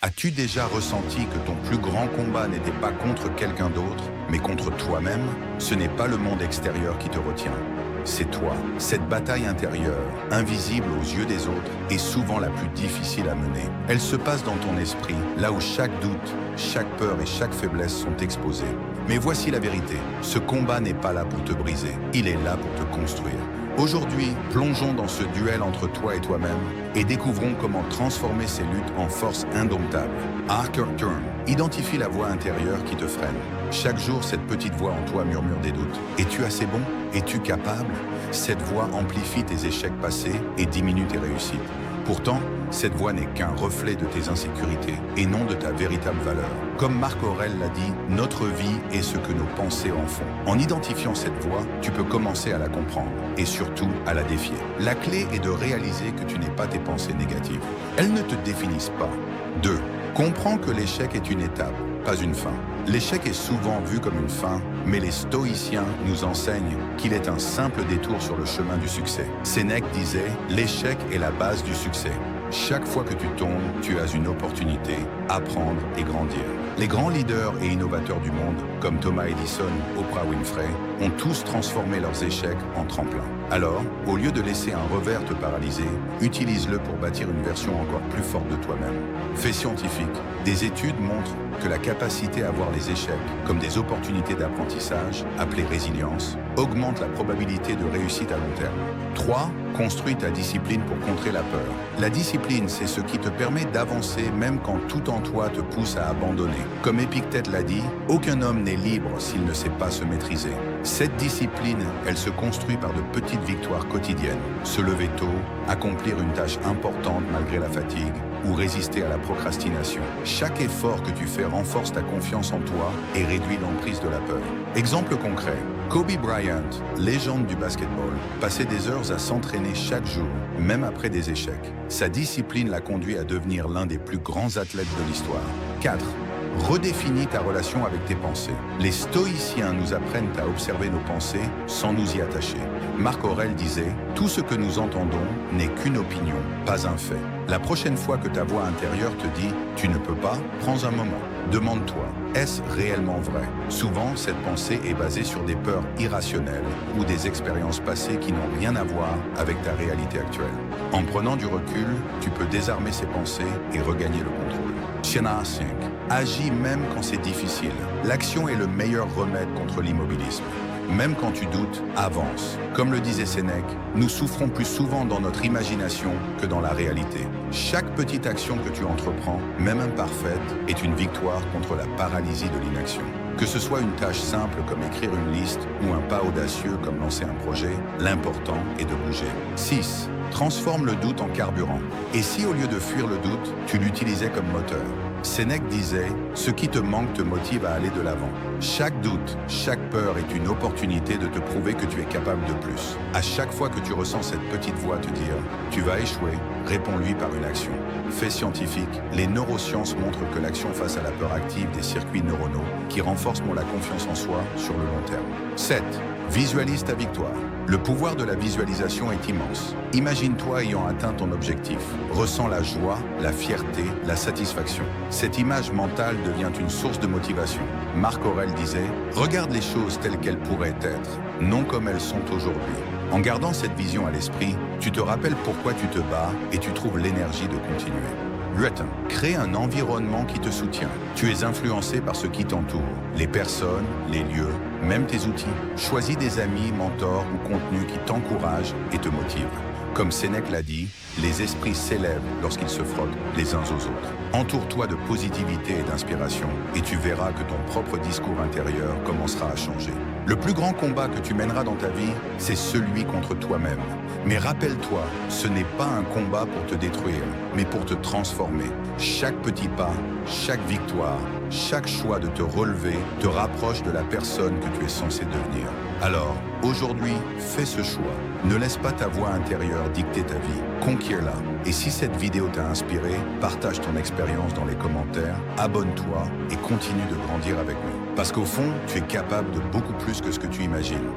As-tu déjà ressenti que ton plus grand combat n'était pas contre quelqu'un d'autre, mais contre toi-même? Ce n'est pas le monde extérieur qui te retient. C'est toi. Cette bataille intérieure, invisible aux yeux des autres, est souvent la plus difficile à mener. Elle se passe dans ton esprit, là où chaque doute, chaque peur et chaque faiblesse sont exposées. Mais voici la vérité. Ce combat n'est pas là pour te briser. Il est là pour te construire. Aujourd'hui, plongeons dans ce duel entre toi et toi-même et découvrons comment transformer ces luttes en force indomptable. Arthur Turn, identifie la voix intérieure qui te freine. Chaque jour, cette petite voix en toi murmure des doutes. Es-tu assez bon? Es-tu capable? Cette voix amplifie tes échecs passés et diminue tes réussites. Pourtant, cette voix n'est qu'un reflet de tes insécurités et non de ta véritable valeur. Comme Marc Aurèle l'a dit, notre vie est ce que nos pensées en font. En identifiant cette voix, tu peux commencer à la comprendre et surtout à la défier. La clé est de réaliser que tu n'es pas tes pensées négatives. Elles ne te définissent pas. 2. Comprends que l'échec est une étape, pas une fin. L'échec est souvent vu comme une fin, mais les stoïciens nous enseignent qu'il est un simple détour sur le chemin du succès. Sénèque disait « L'échec est la base du succès ». Chaque fois que tu tombes, tu as une opportunité, apprendre et grandir. Les grands leaders et innovateurs du monde, comme Thomas Edison ou Oprah Winfrey, ont tous transformé leurs échecs en tremplin. Alors, au lieu de laisser un revers te paralyser, utilise-le pour bâtir une version encore plus forte de toi-même. Fait scientifique, des études montrent que la capacité à voir les échecs comme des opportunités d'apprentissage, appelées résilience, augmente la probabilité de réussite à long terme. 3. Construis ta discipline pour contrer la peur. La discipline, c'est ce qui te permet d'avancer même quand tout en toi te pousse à abandonner. Comme Épictète l'a dit, aucun homme n'est libre s'il ne sait pas se maîtriser. Cette discipline, elle se construit par de petites victoires quotidiennes. Se lever tôt, accomplir une tâche importante malgré la fatigue, ou résister à la procrastination. Chaque effort que tu fais renforce ta confiance en toi et réduit l'emprise de la peur. Exemple concret, Kobe Bryant, légende du basketball, passait des heures à s'entraîner chaque jour, même après des échecs. Sa discipline l'a conduit à devenir l'un des plus grands athlètes de l'histoire. 4. Redéfinis ta relation avec tes pensées. Les stoïciens nous apprennent à observer nos pensées sans nous y attacher. Marc Aurèle disait « Tout ce que nous entendons n'est qu'une opinion, pas un fait ». La prochaine fois que ta voix intérieure te dit « Tu ne peux pas », prends un moment. Demande-toi, est-ce réellement vrai? Souvent, cette pensée est basée sur des peurs irrationnelles ou des expériences passées qui n'ont rien à voir avec ta réalité actuelle. En prenant du recul, tu peux désarmer ces pensées et regagner le contrôle. Chenna 5. Agis même quand c'est difficile. L'action est le meilleur remède contre l'immobilisme. Même quand tu doutes, avance. Comme le disait Sénèque, nous souffrons plus souvent dans notre imagination que dans la réalité. Chaque petite action que tu entreprends, même imparfaite, est une victoire contre la paralysie de l'inaction. Que ce soit une tâche simple comme écrire une liste ou un pas audacieux comme lancer un projet, l'important est de bouger. 6. Transforme le doute en carburant. Et si au lieu de fuir le doute, tu l'utilisais comme moteur? Sénèque disait « Ce qui te manque te motive à aller de l'avant ». Chaque doute, chaque peur est une opportunité de te prouver que tu es capable de plus. À chaque fois que tu ressens cette petite voix te dire « Tu vas échouer », réponds-lui par une action. Fait scientifique, les neurosciences montrent que l'action face à la peur active des circuits neuronaux qui renforcent la confiance en soi sur le long terme. 7. Visualise ta victoire. Le pouvoir de la visualisation est immense. Imagine-toi ayant atteint ton objectif. Ressens la joie, la fierté, la satisfaction. Cette image mentale devient une source de motivation. Marc Aurèle disait « Regarde les choses telles qu'elles pourraient être, non comme elles sont aujourd'hui ». En gardant cette vision à l'esprit, tu te rappelles pourquoi tu te bats et tu trouves l'énergie de continuer. 8. Crée un environnement qui te soutient. Tu es influencé par ce qui t'entoure, les personnes, les lieux, même tes outils. Choisis des amis, mentors ou contenus qui t'encouragent et te motivent. Comme Sénèque l'a dit, les esprits s'élèvent lorsqu'ils se frottent les uns aux autres. Entoure-toi de positivité et d'inspiration et tu verras que ton propre discours intérieur commencera à changer. Le plus grand combat que tu mèneras dans ta vie, c'est celui contre toi-même. Mais rappelle-toi, ce n'est pas un combat pour te détruire, mais pour te transformer. Chaque petit pas, chaque victoire, chaque choix de te relever te rapproche de la personne que tu es censé devenir. Alors, aujourd'hui, fais ce choix. Ne laisse pas ta voix intérieure dicter ta vie. Conquiers-la. Et si cette vidéo t'a inspiré, partage ton expérience dans les commentaires, abonne-toi et continue de grandir avec nous. Parce qu'au fond, tu es capable de beaucoup plus que ce que tu imagines.